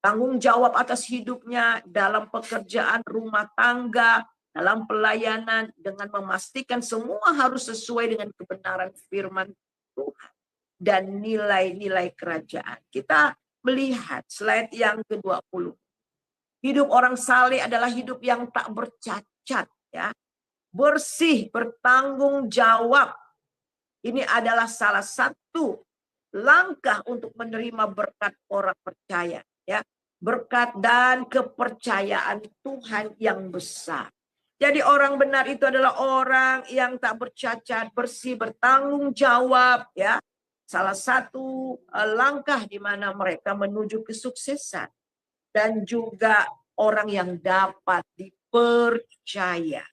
Tanggung jawab atas hidupnya dalam pekerjaan rumah tangga, dalam pelayanan, dengan memastikan semua harus sesuai dengan kebenaran firman Tuhan dan nilai-nilai kerajaan. Kita melihat slide yang ke-20. Hidup orang saleh adalah hidup yang tak bercacat, ya. Bersih, bertanggung jawab. Ini adalah salah satu langkah untuk menerima berkat orang percaya, ya. Berkat dan kepercayaan Tuhan yang besar. Jadi orang benar itu adalah orang yang tak bercacat, bersih, bertanggung jawab, ya. Salah satu langkah di mana mereka menuju kesuksesan. Dan juga orang yang dapat dipercaya.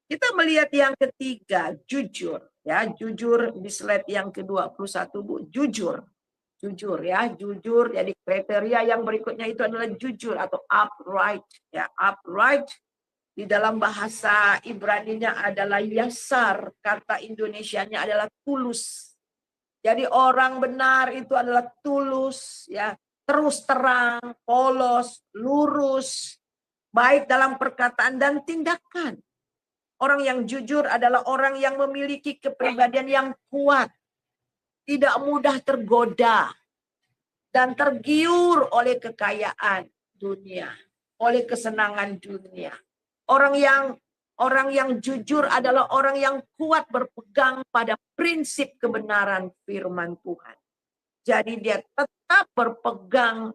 Kita melihat yang ketiga, jujur, ya. Jujur di slide yang ke-21, Bu. Jujur. Jujur, ya, jujur. Jadi kriteria yang berikutnya itu adalah jujur atau upright, ya. Upright di dalam bahasa Ibrani-nya adalah yasar, kata Indonesianya adalah tulus. Jadi orang benar itu adalah tulus, ya, terus terang, polos, lurus, baik dalam perkataan dan tindakan. Orang yang jujur adalah orang yang memiliki kepribadian yang kuat, tidak mudah tergoda dan tergiur oleh kekayaan dunia, oleh kesenangan dunia. Orang yang jujur adalah orang yang kuat berpegang pada prinsip kebenaran firman Tuhan. Jadi dia tetap berpegang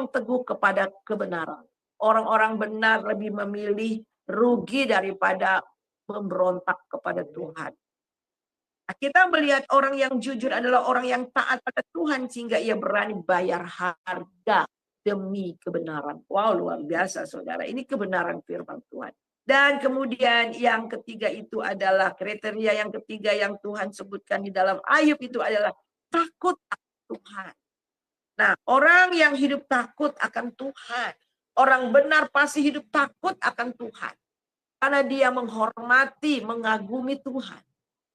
teguh kepada kebenaran. Orang-orang benar lebih memilih rugi daripada memberontak kepada Tuhan. Nah, kita melihat orang yang jujur adalah orang yang taat pada Tuhan sehingga ia berani bayar harga demi kebenaran. Wow, luar biasa, saudara. Ini kebenaran firman Tuhan. Dan kemudian yang ketiga itu adalah kriteria yang ketiga yang Tuhan sebutkan di dalam Ayub itu adalah takut akan Tuhan. Nah, orang yang hidup takut akan Tuhan, orang benar pasti hidup takut akan Tuhan. Karena dia menghormati, mengagumi Tuhan.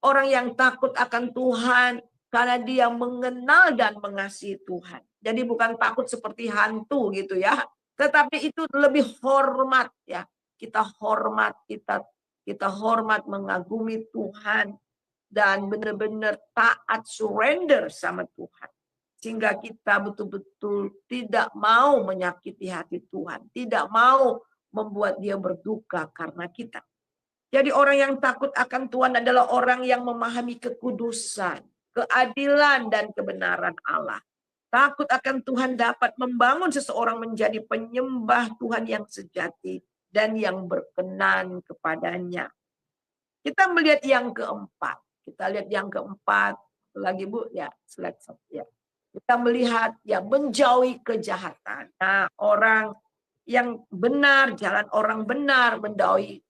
Orang yang takut akan Tuhan karena dia mengenal dan mengasihi Tuhan. Jadi bukan takut seperti hantu gitu ya. Tetapi itu lebih hormat, ya. Kita hormat, kita hormat, mengagumi Tuhan. Dan benar-benar taat, surrender sama Tuhan. Sehingga kita betul-betul tidak mau menyakiti hati Tuhan. Tidak mau membuat dia berduka karena kita. Jadi orang yang takut akan Tuhan adalah orang yang memahami kekudusan, keadilan, dan kebenaran Allah. Takut akan Tuhan dapat membangun seseorang menjadi penyembah Tuhan yang sejati dan yang berkenan kepadanya. Kita melihat yang keempat. Kita lihat yang keempat. Lagi Bu, ya, slide ya. Kita melihat ya menjauhi kejahatan. Nah, orang yang benar, jalan orang benar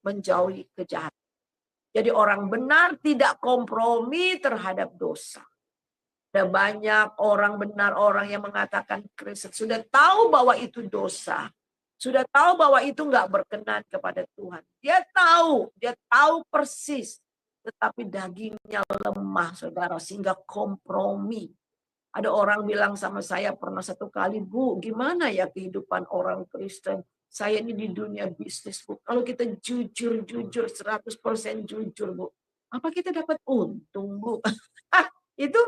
menjauhi kejahatan. Jadi orang benar tidak kompromi terhadap dosa. Ada banyak orang benar, orang yang mengatakan Kristen sudah tahu bahwa itu dosa. Sudah tahu bahwa itu nggak berkenan kepada Tuhan. Dia tahu persis. Tetapi dagingnya lemah, saudara, sehingga kompromi. Ada orang bilang sama saya pernah satu kali, Bu, gimana ya kehidupan orang Kristen? Saya ini di dunia bisnis, Bu. Kalau kita jujur, 100% jujur, Bu. Apa kita dapat untung, Bu? Itu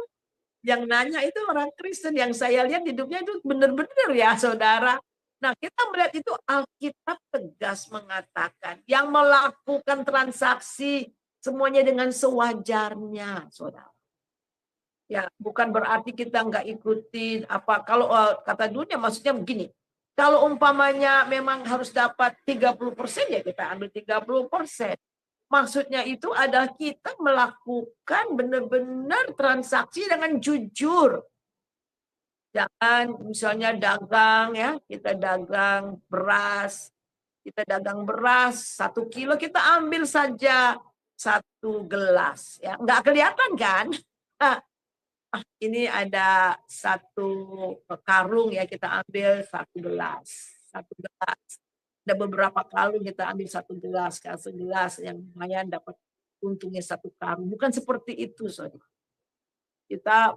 yang nanya itu orang Kristen. Yang saya lihat hidupnya itu benar-benar ya, saudara. Nah, kita melihat itu Alkitab tegas mengatakan yang melakukan transaksi semuanya dengan sewajarnya, saudara. Ya, bukan berarti kita nggak ikutin apa. Kalau kata dunia maksudnya begini. Kalau umpamanya memang harus dapat 30% ya kita ambil 30%. Maksudnya itu adalah kita melakukan benar-benar transaksi dengan jujur. Jangan misalnya dagang ya, kita dagang beras. Kita dagang beras 1 kilo kita ambil saja 1 gelas. Ya, nggak kelihatan kan? Ini ada 1 karung ya, kita ambil 1 gelas. 1 gelas. Ada beberapa karung kita ambil 1 gelas. Kalau segelas yang lumayan dapat untungnya 1 karung. Bukan seperti itu, saudara. Kita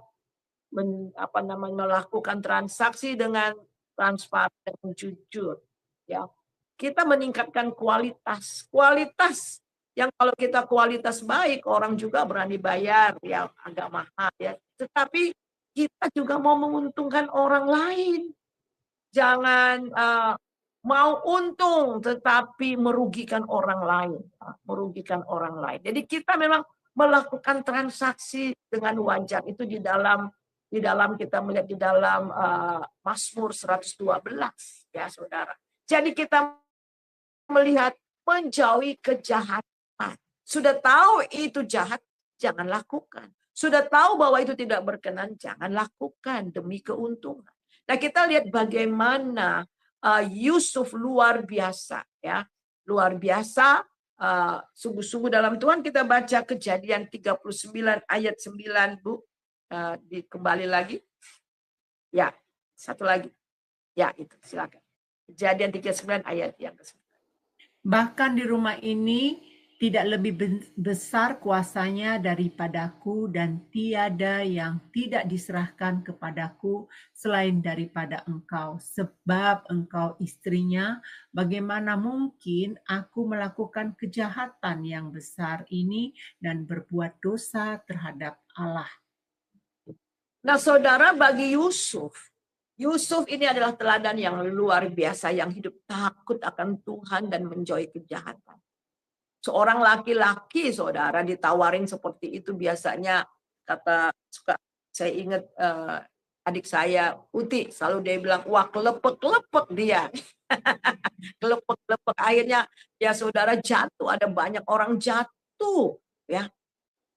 melakukan transaksi dengan transparan dan jujur. Ya, kita meningkatkan kualitas. Kualitas yang kalau kita kualitas baik, orang juga berani bayar yang agak mahal ya. Tetapi kita juga mau menguntungkan orang lain. Jangan mau untung tetapi merugikan orang lain. Merugikan orang lain. Jadi kita memang melakukan transaksi dengan wajar itu di dalam kita melihat di dalam Mazmur 112 ya, saudara. Jadi kita melihat menjauhi kejahatan. Sudah tahu itu jahat, jangan lakukan. Sudah tahu bahwa itu tidak berkenan, jangan lakukan demi keuntungan. Nah, kita lihat bagaimana Yusuf luar biasa ya. Luar biasa, sungguh-sungguh dalam Tuhan. Kita baca Kejadian 39 ayat 9, Bu. Kembali lagi. Ya, satu lagi. Ya, itu silakan. Kejadian 39 ayat yang ke-9. Bahkan di rumah ini tidak lebih besar kuasanya daripadaku, dan tiada yang tidak diserahkan kepadaku selain daripada engkau. Sebab engkau istrinya, bagaimana mungkin aku melakukan kejahatan yang besar ini dan berbuat dosa terhadap Allah. Nah, saudara, bagi Yusuf ini adalah teladan yang luar biasa, yang hidup takut akan Tuhan dan menjauhi kejahatan. Seorang laki-laki, saudara, ditawarin seperti itu biasanya saya ingat adik saya, Uti, selalu dia bilang, wah kelepek-kelepek dia. Kelepek-kelepek, akhirnya ya saudara jatuh, ada banyak orang jatuh. Ya.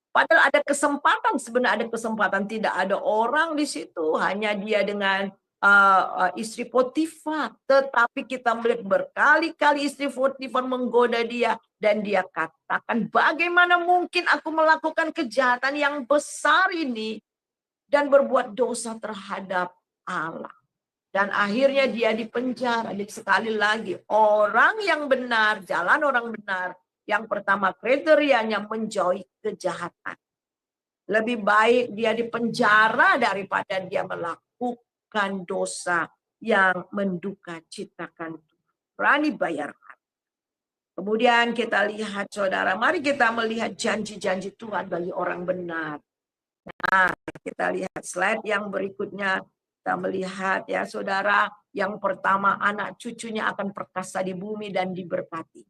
Padahal ada kesempatan, sebenarnya ada kesempatan, tidak ada orang di situ, hanya dia dengan istri Potifar. Tetapi kita melihat berkali-kali istri Potifar menggoda dia, dan dia katakan, bagaimana mungkin aku melakukan kejahatan yang besar ini dan berbuat dosa terhadap Allah. Dan akhirnya dia dipenjara. Jadi sekali lagi, orang yang benar, jalan orang benar, yang pertama kriterianya menjauhi kejahatan. Lebih baik dia dipenjara daripada dia melakukan dosa yang menduka citakan Tuhan. Berani bayar. Kemudian kita lihat, saudara, mari kita melihat janji-janji Tuhan bagi orang benar. Nah, kita lihat slide yang berikutnya. Kita melihat ya, saudara, yang pertama, anak cucunya akan perkasa di bumi dan diberkati.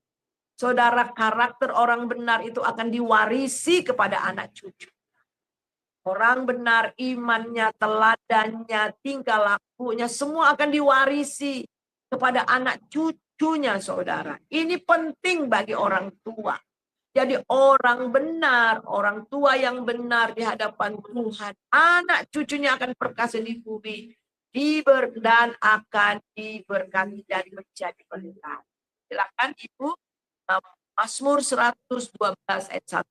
Saudara, karakter orang benar itu akan diwarisi kepada anak cucu. Orang benar, imannya, teladannya, tingkah lakunya, semua akan diwarisi kepada anak cucunya, saudara. Ini penting bagi orang tua. Jadi orang benar, orang tua yang benar di hadapan Tuhan, anak cucunya akan perkasa di bumi, dan akan diberkati dan menjadi berkat. Silakan Ibu, Mazmur 112 ayat 1.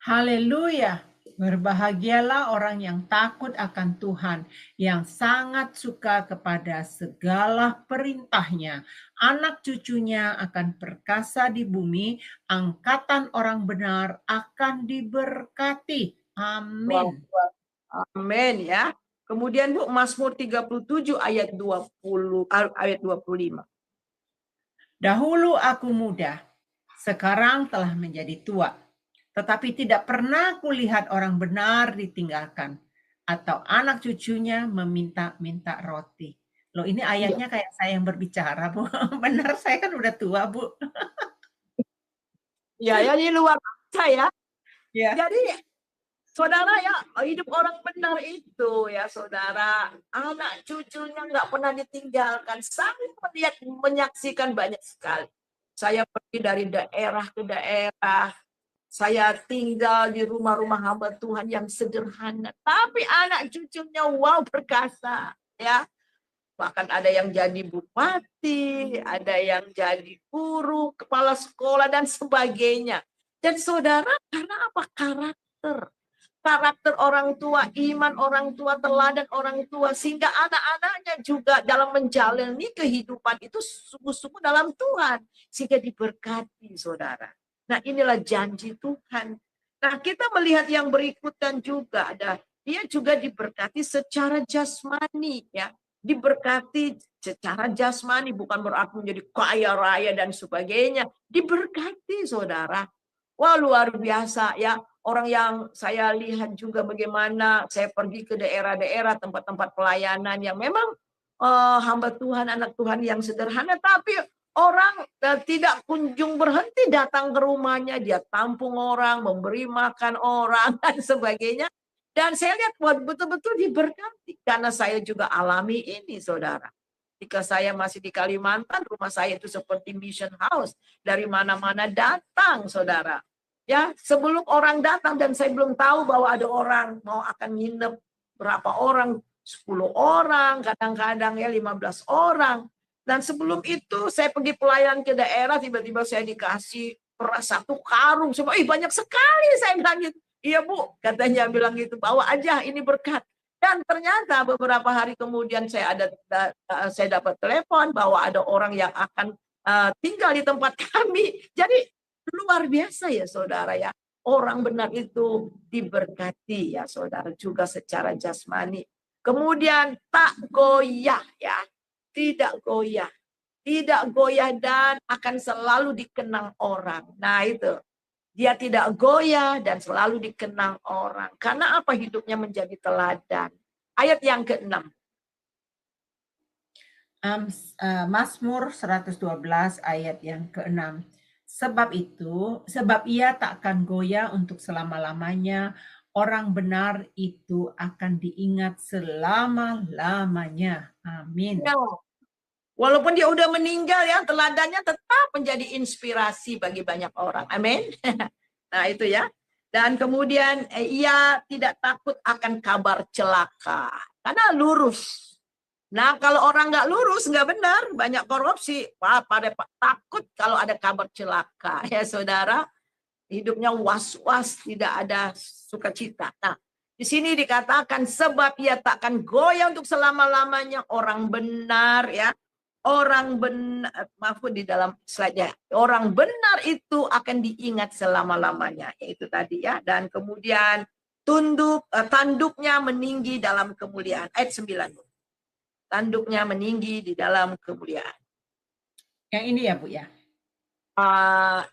Haleluya. Berbahagialah orang yang takut akan Tuhan, yang sangat suka kepada segala perintahnya. Anak cucunya akan perkasa di bumi, angkatan orang benar akan diberkati. Amin. Amin ya. Kemudian Bu, Mazmur 37 ayat 25. Dahulu aku muda, sekarang telah menjadi tua. Tetapi tidak pernah kulihat orang benar ditinggalkan, atau anak cucunya meminta-minta roti. Loh, ini ayatnya kayak saya yang berbicara, Bu. Benar, saya kan udah tua, Bu. Ya, ini luar biasa ya. Ya. Jadi, saudara ya, hidup orang benar itu ya, saudara. Anak cucunya nggak pernah ditinggalkan. Saya melihat, menyaksikan banyak sekali. Saya pergi dari daerah ke daerah. Saya tinggal di rumah-rumah hamba Tuhan yang sederhana. Tapi anak cucunya wow perkasa. Ya. Bahkan ada yang jadi bupati, ada yang jadi guru, kepala sekolah, dan sebagainya. Dan saudara, karena apa? Karakter orang tua, iman orang tua, teladan orang tua. Sehingga anak-anaknya juga dalam menjalani kehidupan itu sungguh-sungguh dalam Tuhan. Sehingga diberkati, saudara. Nah, inilah janji Tuhan. Nah, kita melihat yang berikutan juga ada, dia juga diberkati secara jasmani ya. Diberkati secara jasmani, bukan berarti menjadi kaya raya dan sebagainya. Diberkati, saudara. Wah, luar biasa ya. Orang yang saya lihat juga bagaimana saya pergi ke daerah-daerah tempat-tempat pelayanan yang memang hamba Tuhan, anak Tuhan yang sederhana, tapi orang tidak kunjung berhenti datang ke rumahnya, dia tampung orang, memberi makan orang, dan sebagainya. Dan saya lihat betul-betul diberkati, karena saya juga alami ini, saudara. Ketika saya masih di Kalimantan, rumah saya itu seperti mission house. Dari mana-mana datang, saudara. Ya, sebelum orang datang, dan saya belum tahu bahwa ada orang mau akan nginep berapa orang, 10 orang, kadang-kadang ya 15 orang. Dan sebelum itu saya pergi pelayan ke daerah, tiba-tiba saya dikasih beras 1 karung. Semua, banyak sekali, saya bilang gitu. Iya Bu, katanya bilang gitu, bawa aja ini berkat. Dan ternyata beberapa hari kemudian saya dapat telepon bahwa ada orang yang akan tinggal di tempat kami. Jadi luar biasa ya saudara ya. Orang benar itu diberkati ya saudara, juga secara jasmani. Kemudian tak goyah ya. Tidak goyah dan akan selalu dikenang orang. Nah itu, dia tidak goyah dan selalu dikenang orang. Karena apa? Hidupnya menjadi teladan. Ayat yang ke-6. Mazmur 112 ayat yang ke-6. Sebab ia takkan goyah untuk selama-lamanya. Orang benar itu akan diingat selama-lamanya. Amin. Ya. Walaupun dia udah meninggal ya, teladannya tetap menjadi inspirasi bagi banyak orang. Amin. Nah itu ya. Dan kemudian ia tidak takut akan kabar celaka. Karena lurus. Nah kalau orang nggak lurus, nggak benar, banyak korupsi. Pada takut kalau ada kabar celaka. Ya saudara, hidupnya was-was, tidak ada sukacita. Nah, di sini dikatakan sebab ia takkan goyah untuk selama-lamanya. Orang benar ya. Orang benar, maaf di dalam slide-nya, orang benar itu akan diingat selama-lamanya, yaitu tadi ya. Dan kemudian tanduknya meninggi dalam kemuliaan. Ayat 9. Tanduknya meninggi di dalam kemuliaan. Yang ini ya Bu ya.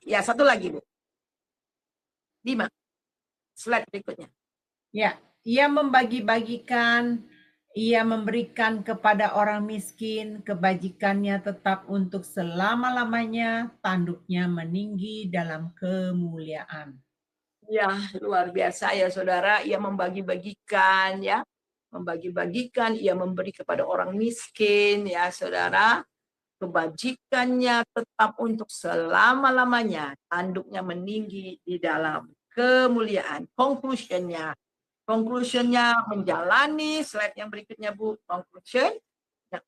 Ya satu lagi Bu. 5. Slide berikutnya. Ya, ia membagi-bagikan Ia memberikan kepada orang miskin, kebajikannya tetap untuk selama-lamanya, tanduknya meninggi dalam kemuliaan. Ya, luar biasa ya saudara, ia membagi-bagikan ya. Membagi-bagikan, ia memberi kepada orang miskin ya saudara. Kebajikannya tetap untuk selama-lamanya. Tanduknya meninggi di dalam kemuliaan. Conclusionnya menjalani, slide yang berikutnya Bu, conclusion. Nah,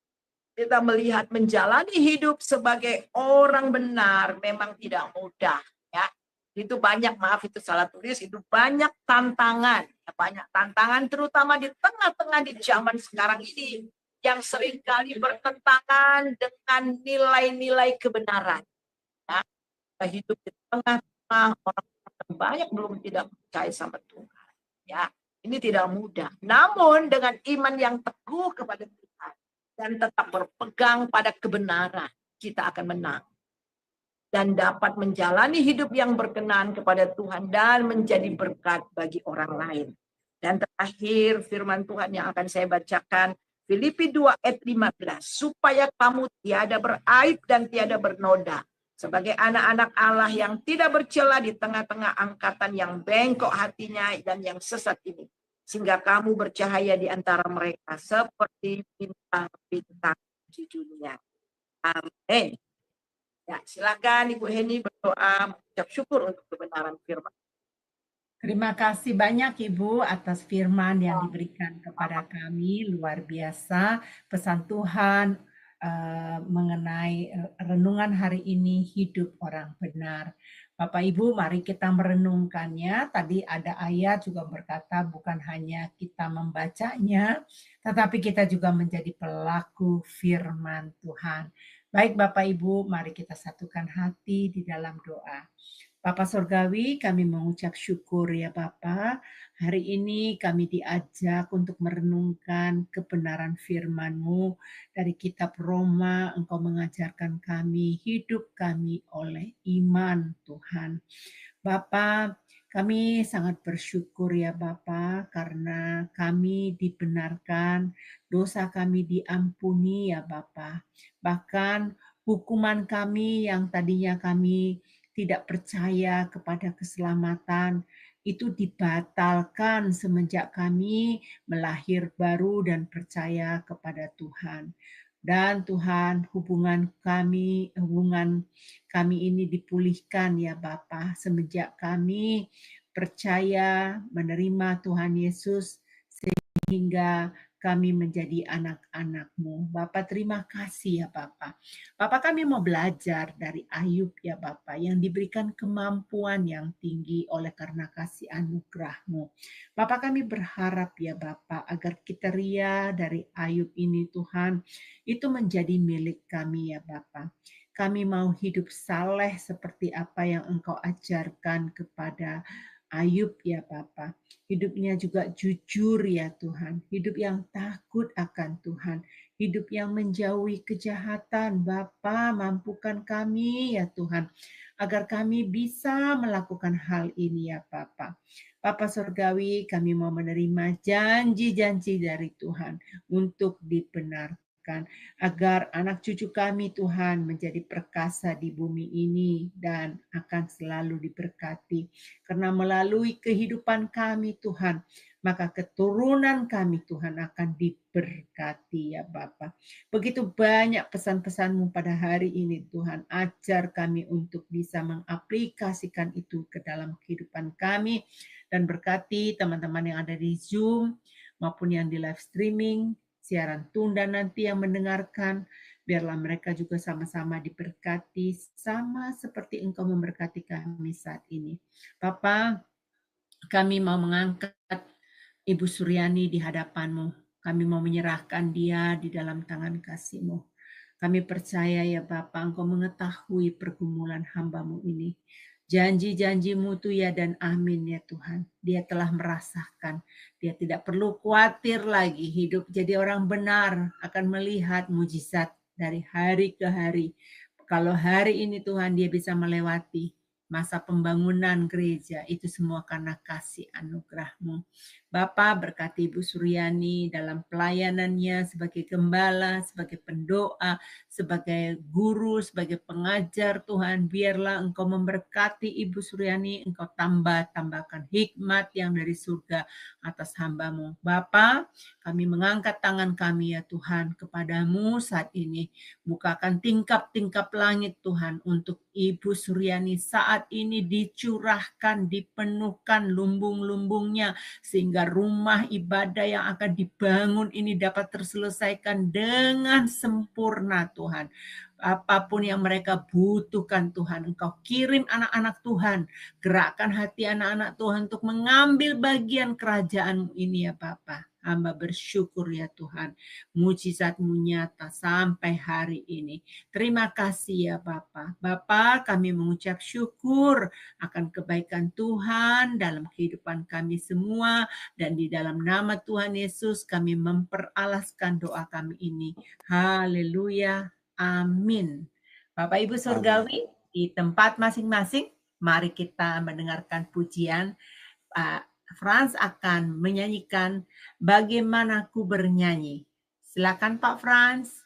kita melihat menjalani hidup sebagai orang benar memang tidak mudah ya. Itu banyak, maaf itu salah tulis, itu banyak tantangan. Banyak tantangan terutama di tengah-tengah di zaman sekarang ini yang seringkali bertentangan dengan nilai-nilai kebenaran. Ya, kita hidup di tengah-tengah orang banyak belum tidak percaya sama Tuhan. Ya, ini tidak mudah. Namun dengan iman yang teguh kepada Tuhan dan tetap berpegang pada kebenaran, kita akan menang dan dapat menjalani hidup yang berkenan kepada Tuhan dan menjadi berkat bagi orang lain. Dan terakhir firman Tuhan yang akan saya bacakan, Filipi 2 ayat 15, supaya kamu tiada beraib dan tiada bernoda, sebagai anak-anak Allah yang tidak bercela di tengah-tengah angkatan yang bengkok hatinya dan yang sesat ini, sehingga kamu bercahaya di antara mereka seperti bintang-bintang di dunia. Amin. Ya, silakan Ibu Heni berdoa, mengucap syukur untuk kebenaran firman. Terima kasih banyak Ibu atas firman yang diberikan kepada kami, luar biasa pesan Tuhan mengenai renungan hari ini, hidup orang benar. Bapak Ibu, mari kita merenungkannya. Tadi ada ayat juga berkata bukan hanya kita membacanya, tetapi kita juga menjadi pelaku firman Tuhan. Baik Bapak Ibu, mari kita satukan hati di dalam doa. Bapa Surgawi, kami mengucap syukur ya Bapa. Hari ini kami diajak untuk merenungkan kebenaran firman-Mu dari kitab Roma. Engkau mengajarkan kami, hidup kami oleh iman Tuhan. Bapa, kami sangat bersyukur ya Bapa karena kami dibenarkan, dosa kami diampuni ya Bapa. Bahkan hukuman kami yang tadinya kami tidak percaya kepada keselamatan, itu dibatalkan semenjak kami melahir baru dan percaya kepada Tuhan. Dan Tuhan, hubungan kami ini dipulihkan ya Bapa semenjak kami percaya menerima Tuhan Yesus sehingga kami menjadi anak-anak-Mu. Bapa, terima kasih ya Bapa. Bapa, kami mau belajar dari Ayub ya Bapa, yang diberikan kemampuan yang tinggi oleh karena kasih anugerah-Mu. Bapa, kami berharap ya Bapa, agar kriteria dari Ayub ini Tuhan, itu menjadi milik kami ya Bapa. Kami mau hidup saleh seperti apa yang Engkau ajarkan kepada Ayub ya Bapa. Hidupnya juga jujur ya Tuhan. Hidup yang takut akan Tuhan. Hidup yang menjauhi kejahatan. Bapa, mampukan kami ya Tuhan. Agar kami bisa melakukan hal ini ya Bapa. Bapa Surgawi, kami mau menerima janji-janji dari Tuhan untuk dibenarkan. Agar anak cucu kami Tuhan menjadi perkasa di bumi ini dan akan selalu diberkati. Karena melalui kehidupan kami Tuhan, maka keturunan kami Tuhan akan diberkati ya Bapa. Begitu banyak pesan-pesan-Mu pada hari ini Tuhan, ajar kami untuk bisa mengaplikasikan itu ke dalam kehidupan kami dan berkati teman-teman yang ada di Zoom maupun yang di live streaming, siaran tunda nanti yang mendengarkan, biarlah mereka juga sama-sama diberkati sama seperti Engkau memberkati kami saat ini. Bapa, kami mau mengangkat Ibu Suryani di hadapan-Mu. Kami mau menyerahkan dia di dalam tangan kasih-Mu. Kami percaya ya Bapa, Engkau mengetahui pergumulan hamba-Mu ini. Janji-janji-Mu itu ya dan amin ya Tuhan. Dia telah merasakan. Dia tidak perlu khawatir lagi hidup jadi orang benar, akan melihat mujizat dari hari ke hari. Kalau hari ini Tuhan dia bisa melewati masa pembangunan gereja, itu semua karena kasih anugerah-Mu. Bapa, berkati Ibu Suryani dalam pelayanannya sebagai gembala, sebagai pendoa, sebagai guru, sebagai pengajar. Tuhan, biarlah Engkau memberkati Ibu Suryani, Engkau tambahkan hikmat yang dari surga atas hamba-Mu. Bapa, kami mengangkat tangan kami ya Tuhan kepadamu saat ini. Bukakan tingkap-tingkap langit Tuhan untuk Ibu Suryani saat ini, dicurahkan, dipenuhkan lumbung-lumbungnya, sehingga rumah ibadah yang akan dibangun ini dapat terselesaikan dengan sempurna Tuhan. Apapun yang mereka butuhkan Tuhan, Engkau kirim anak-anak Tuhan, gerakkan hati anak-anak Tuhan untuk mengambil bagian kerajaan-Mu ini ya Bapa. Hamba bersyukur ya Tuhan, mujizat-Mu nyata sampai hari ini. Terima kasih ya Bapa. Bapa, kami mengucap syukur akan kebaikan Tuhan dalam kehidupan kami semua, dan di dalam nama Tuhan Yesus kami memperalaskan doa kami ini. Haleluya. Amin. Bapak Ibu Surgawi, di tempat masing-masing, mari kita mendengarkan pujian. Pak Frans akan menyanyikan Bagaimana Ku Bernyanyi. Silakan Pak Frans.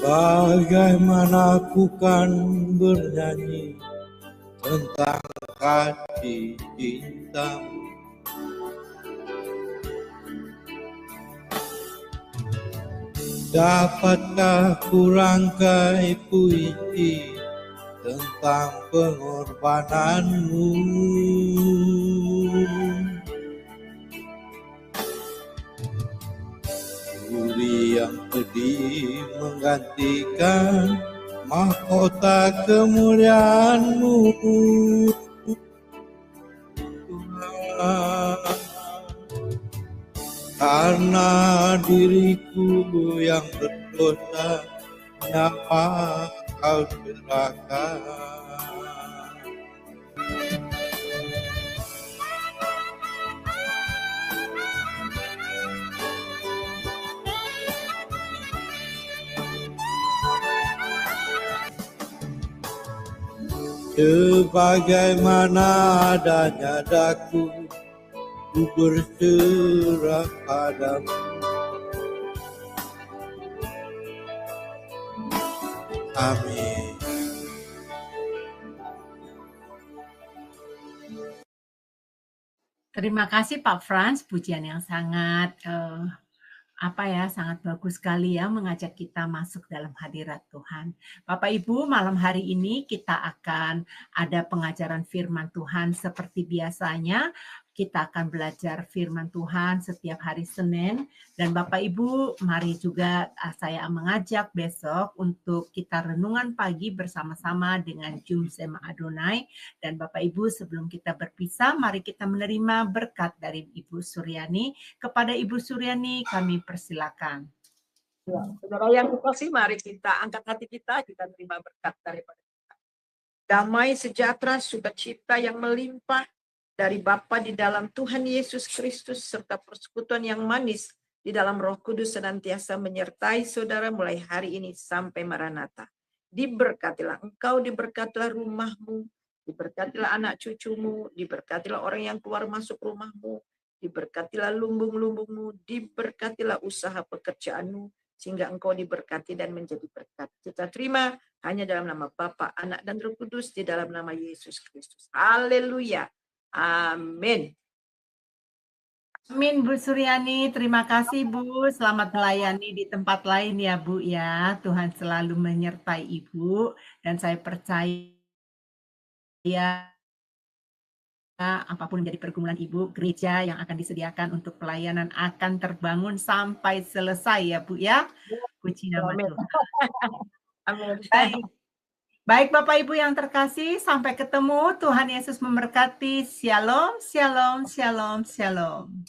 Bagaimana aku kan bernyanyi tentang kasih cintamu. Dapatkah ku rangkai puisi tentang pengorbananmu? Duri yang pedih menggantikan mahkota kemuliaan-Mu, Tuhan. Karena diriku yang berdosa, nyawa Kau serahkan. Sebagaimana adanya daku, ku berserah padamu. Amin. Terima kasih Pak Frans, pujian yang sangat sangat bagus sekali ya, mengajak kita masuk dalam hadirat Tuhan. Bapak Ibu, malam hari ini kita akan ada pengajaran firman Tuhan seperti biasanya. Kita akan belajar firman Tuhan setiap hari Senin. Dan Bapak Ibu, mari juga saya mengajak besok untuk kita renungan pagi bersama-sama dengan Jum Sema Adonai. Dan Bapak Ibu, sebelum kita berpisah, mari kita menerima berkat dari Ibu Suryani. Kepada Ibu Suryani kami persilakan. Ya, saudara yang kekasih, mari kita angkat hati kita terima berkat daripada kita. Damai, sejahtera, sukacita yang melimpah dari Bapa di dalam Tuhan Yesus Kristus serta persekutuan yang manis di dalam Roh Kudus senantiasa menyertai saudara mulai hari ini sampai Maranatha. Diberkatilah engkau, diberkatilah rumahmu, diberkatilah anak cucumu, diberkatilah orang yang keluar masuk rumahmu, diberkatilah lumbung-lumbungmu, diberkatilah usaha pekerjaanmu, sehingga engkau diberkati dan menjadi berkat. Kita terima hanya dalam nama Bapa, Anak, dan Roh Kudus, di dalam nama Yesus Kristus. Haleluya. Amin. Amin Bu Suryani, terima kasih Bu. Selamat melayani di tempat lain ya Bu ya. Tuhan selalu menyertai Ibu, dan saya percaya apapun menjadi pergumulan Ibu, gereja yang akan disediakan untuk pelayanan akan terbangun sampai selesai ya Bu ya. Puji nama Tuhan. Amin. Baik. Baik Bapak Ibu yang terkasih, sampai ketemu. Tuhan Yesus memberkati. Shalom, shalom, shalom, shalom.